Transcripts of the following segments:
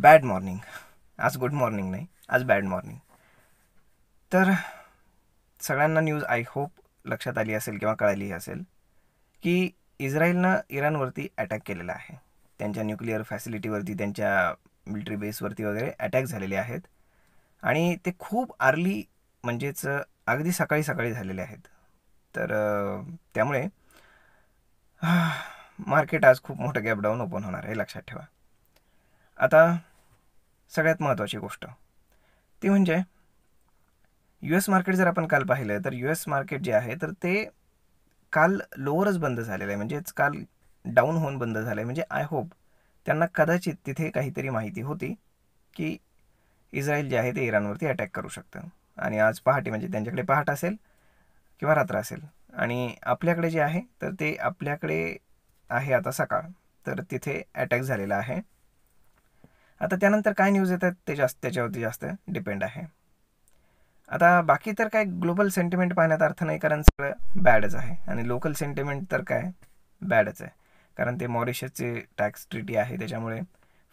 Bad morning. आज good morning नाही, आज बॅड मॉर्निंग. तर सगळ्यांना न्यूज आय होप लक्षात आली असेल किंवा कळाली असेल की इस्रायलनं इराणवरती अटॅक केलेला आहे. त्यांच्या न्यूक्लिअर फॅसिलिटीवरती, त्यांच्या मिलिटरी बेसवरती वगैरे अटॅक झालेले आहेत आणि ते खूप अर्ली, म्हणजेच अगदी सकाळी सकाळी झालेले आहेत. तर त्यामुळे मार्केट आज खूप मोठं गॅप डाऊन ओपन होणार आहे, लक्षात ठेवा. आता सगळ्यात महत्त्वाची गोष्ट ती म्हणजे यू एस मार्केट जर आपण काल पाहिलं तर यू एस मार्केट जे आहे तर ते काल लोअरच बंद झालेलं आहे, म्हणजेच काल डाऊन होऊन बंद झालं आहे. म्हणजे आय होप त्यांना कदाचित तिथे काहीतरी माहिती होती की इस्रायल जे आहे ते इराणवरती अटॅक करू शकतं आणि आज पहाटे, म्हणजे त्यांच्याकडे पहाट असेल किंवा रात्र असेल आणि आपल्याकडे जे आहे तर ते आपल्याकडे आहे आता सकाळ, तर तिथे अटॅक झालेला आहे. आता त्यानंतर काय न्यूज येतात ते त्याच्यावरती जास्त डिपेंड आहे. आता बाकी तर काय ग्लोबल सेंटिमेंट पाहण्यात अर्थ नाही, कारण सगळं बॅडच आहे आणि लोकल सेंटिमेंट तर काय बॅडच आहे. कारण ते मॉरिशसचे टॅक्स ट्रिटी आहे, त्याच्यामुळे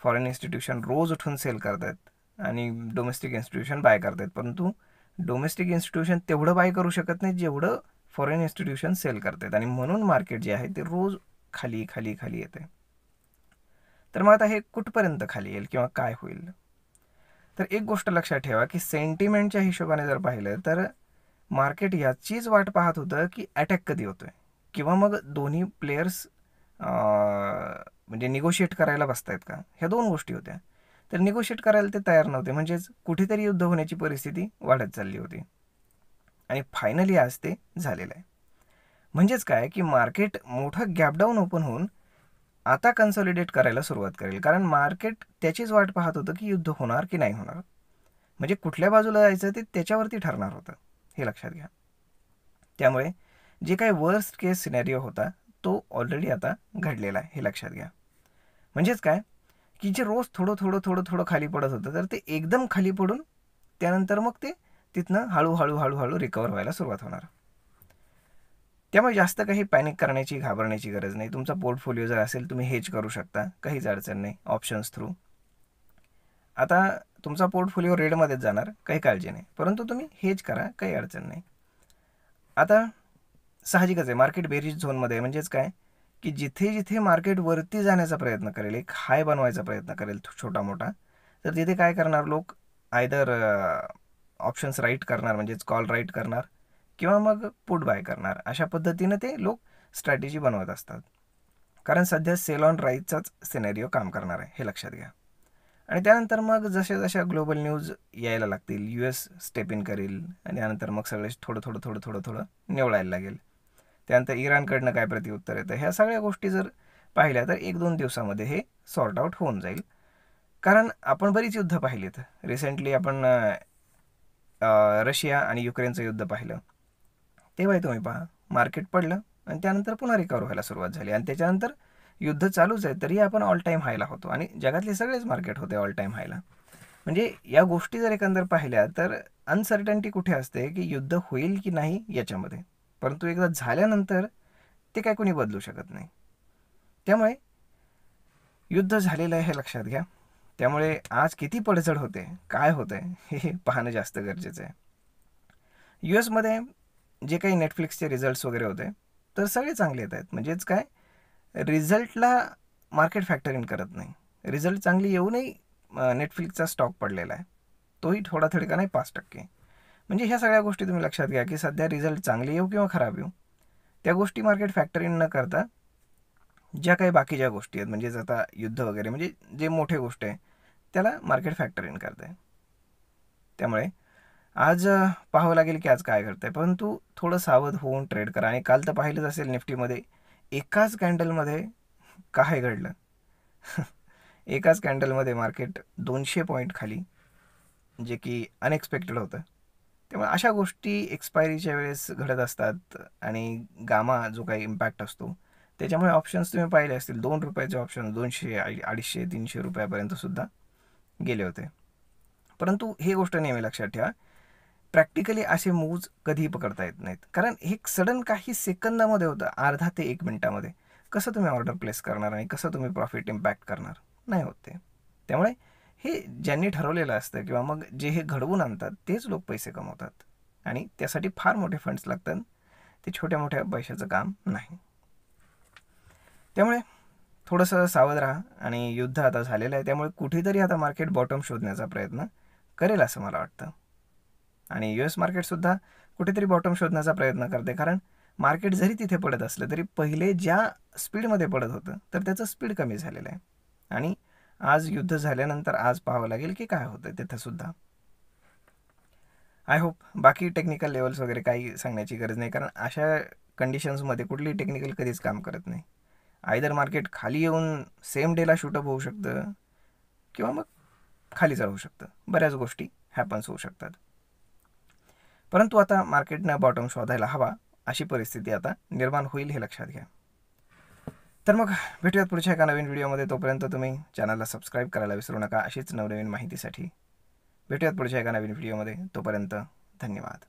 फॉरेन इन्स्टिट्यूशन रोज उठून सेल करतात आणि डोमेस्टिक इन्स्टिट्यूशन बाय करतात. परंतु डोमेस्टिक इन्स्टिट्यूशन तेवढं बाय करू शकत नाही जेवढं फॉरेन इन्स्टिट्यूशन सेल करतात आणि म्हणून मार्केट जे आहे ते रोज खाली खाली खाली येते. तर मग आता हे कुठपर्यंत खाली येईल किंवा काय होईल? तर एक गोष्ट लक्षात ठेवा की सेंटिमेंटच्या हिशोबाने जर पाहिलं तर मार्केट याचीच वाट पाहत होतं की अटॅक कधी होतोय किंवा मग दोन्ही प्लेयर्स म्हणजे निगोशिएट करायला बसतायत का, ह्या दोन गोष्टी होत्या. तर निगोशिएट करायला ते तयार नव्हते, म्हणजेच कुठेतरी युद्ध होण्याची परिस्थिती वाढत चालली होती आणि फायनली आज ते झालेलं आहे. म्हणजेच काय की मार्केट मोठं गॅपडाऊन ओपन होऊन आता कन्सॉलिडेट करायला सुरुवात करेल, कारण मार्केट त्याचीच वाट पाहत होतं की युद्ध होणार की नाही होणार. म्हणजे कुठल्या बाजूला जायचं ते त्याच्यावरती ठरणार होतं, हे लक्षात घ्या. त्यामुळे जे काही वर्स्ट केस सिनेरिओ होता तो ऑलरेडी आता घडलेला आहे, हे लक्षात घ्या. म्हणजेच काय की जे रोज थोडं थोडं थोडं थोडं खाली पडत होतं तर ते एकदम खाली पडून त्यानंतर मग ते तिथनं हळूहळू हळूहळू रिकवर व्हायला सुरुवात होणार. त्यामुळे जास्त काही पॅनिक करण्याची, घाबरण्याची गरज नाही. तुमचा पोर्टफोलिओ जर असेल तुम्ही हेज करू शकता, काहीच अडचण नाही, ऑप्शन्स थ्रू. आता तुमचा पोर्टफोलिओ रेडमध्येच जाणार, काही काळजी नाही, परंतु तुम्ही हेज करा, काही अडचण नाही. आता साहजिकच आहे मार्केट बेरिज झोनमध्ये, म्हणजेच काय की जिथे जिथे मार्केट वरती जाण्याचा प्रयत्न करेल, एक हाय बनवायचा प्रयत्न करेल छोटा मोठा, तर तिथे काय करणार लोक, आयदर ऑप्शन्स राईट करणार, म्हणजेच कॉल राईट करणार किंवा मग पुट बाय करणार. अशा पद्धतीनं ते लोक स्ट्रॅटेजी बनवत असतात, कारण सध्या सेल ऑन राईजचाच सिनेरिओ काम करणार आहे, हे लक्षात घ्या. आणि त्यानंतर मग जशा जशा ग्लोबल न्यूज यायला लागतील, यू एस स्टेप इन करेल आणि त्यानंतर मग सगळे थोडं थोडं थोडं थोडं थोडं निवळायला लागेल. त्यानंतर इराणकडनं काय प्रत्युत्तर येतं, ह्या सगळ्या गोष्टी जर पाहिल्या तर 1-2 दिवसामध्ये हे सॉर्ट आऊट होऊन जाईल. कारण आपण बरीच युद्ध पाहिलीत. रिसेंटली आपण रशिया आणि युक्रेनचं युद्ध पाहिलं, तेव्हाही तुम्ही पहा मार्केट पडलं आणि त्यानंतर पुन्हा रिकवर व्हायला सुरुवात झाली आणि त्याच्यानंतर युद्ध चालूच आहे तरी आपण ऑल टाईम हायला होतो आणि जगातले सगळेच मार्केट होते ऑल टाईम हायला. म्हणजे या गोष्टी जर एकंदर पाहिल्या तर अनसर्टन्टी कुठे असते की युद्ध होईल की नाही याच्यामध्ये, परंतु एकदा झाल्यानंतर ते काय कोणी बदलू शकत नाही. त्यामुळे युद्ध झालेलं आहे हे लक्षात घ्या. त्यामुळे आज किती पडझड होते, काय होतंय हे पाहणं जास्त गरजेचं आहे. यू एसमध्ये जे काही नेटफ्लिक्सचे रिझल्ट्स वगैरे होते तर सगळे चांगले येत आहेत. म्हणजेच काय, रिझल्टला मार्केट फॅक्टर इन करत नाही. रिझल्ट चांगली येऊनही नेटफ्लिक्सचा स्टॉक पडलेला आहे, तोही थोडा थोडका नाही, 5%. म्हणजे ह्या सगळ्या गोष्टी तुम्ही लक्षात घ्या की सध्या रिझल्ट चांगले येऊ किंवा खराब येऊ, त्या गोष्टी मार्केट फॅक्टर इन न करता ज्या काही बाकीच्या गोष्टी आहेत, म्हणजेच आता युद्ध वगैरे, म्हणजे जे मोठे गोष्ट आहे त्याला मार्केट फॅक्टर इन करत आहे. त्यामुळे आज पाहावं लागेल की आज काय घडतंय, परंतु थोडं सावध होऊन ट्रेड करा. आणि काल तर पाहिलंच असेल निफ्टीमध्ये एकाच कॅन्डलमध्ये काय घडलं. एकाच कॅन्डलमध्ये मार्केट 200 पॉईंट खाली, जे की अनएक्सपेक्टेड होतं. त्यामुळे अशा गोष्टी एक्सपायरीच्या वेळेस घडत असतात आणि गामा जो काही इम्पॅक्ट असतो त्याच्यामुळे ऑप्शन्स तुम्ही पाहिले असतील, ₹2 ऑप्शन 200, 250, 300 रुपयापर्यंत सुद्धा गेले होते. परंतु ही गोष्ट नेहमी लक्षात ठेवा, प्रॅक्टिकली असे मूव्ज कधीही पकडता येत नाहीत, कारण हे सडन काही सेकंदामध्ये होतं, अर्धा ते 1 मिनिटामध्ये. कसं तुम्ही ऑर्डर प्लेस करणार आणि कसं तुम्ही प्रॉफिट इम्पॅक्ट करणार, नाही होत ते. त्यामुळे हे ज्यांनी ठरवलेलं असतं किंवा मग जे हे घडवून आणतात तेच लोक पैसे कमवतात आणि त्यासाठी फार मोठे फंड्स लागतात. ते छोट्या मोठ्या पैशाचं काम नाही. त्यामुळे थोडंसं सावध राहा. आणि युद्ध आता झालेलं आहे त्यामुळे कुठेतरी आता मार्केट बॉटम शोधण्याचा प्रयत्न करेल असं मला वाटतं. आणि US मार्केटसुद्धा कुठेतरी बॉटम शोधण्याचा प्रयत्न करते, कारण मार्केट जरी तिथे पडत असलं तरी पहिले ज्या स्पीडमध्ये पडत होतं तर त्याचं स्पीड कमी झालेलं आहे. आणि आज युद्ध झाल्यानंतर आज पाहावं लागेल की काय होतं तिथंसुद्धा. आय होप बाकी टेक्निकल लेवल्स वगैरे काही सांगण्याची गरज नाही, कारण अशा कंडिशन्समध्ये कुठली टेक्निकल कधीच काम करत नाही. आयदर मार्केट खाली येऊन सेम डेला शूटअप होऊ शकतं किंवा मग खाली जाऊ शकतं. बऱ्याच गोष्टी हॅपन्स होऊ शकतात. परंतु आता मार्केटनं बॉटम शोधायला हवा अशी परिस्थिती आता निर्माण होईल हे लक्षात घ्या. तर मग भेटूयात पुढच्या एका नवीन व्हिडिओमध्ये. तोपर्यंत तुम्ही चॅनलला सबस्क्राईब करायला विसरू नका अशीच नवनवीन माहितीसाठी. भेटूयात पुढच्या एका नवीन व्हिडिओमध्ये. तोपर्यंत धन्यवाद.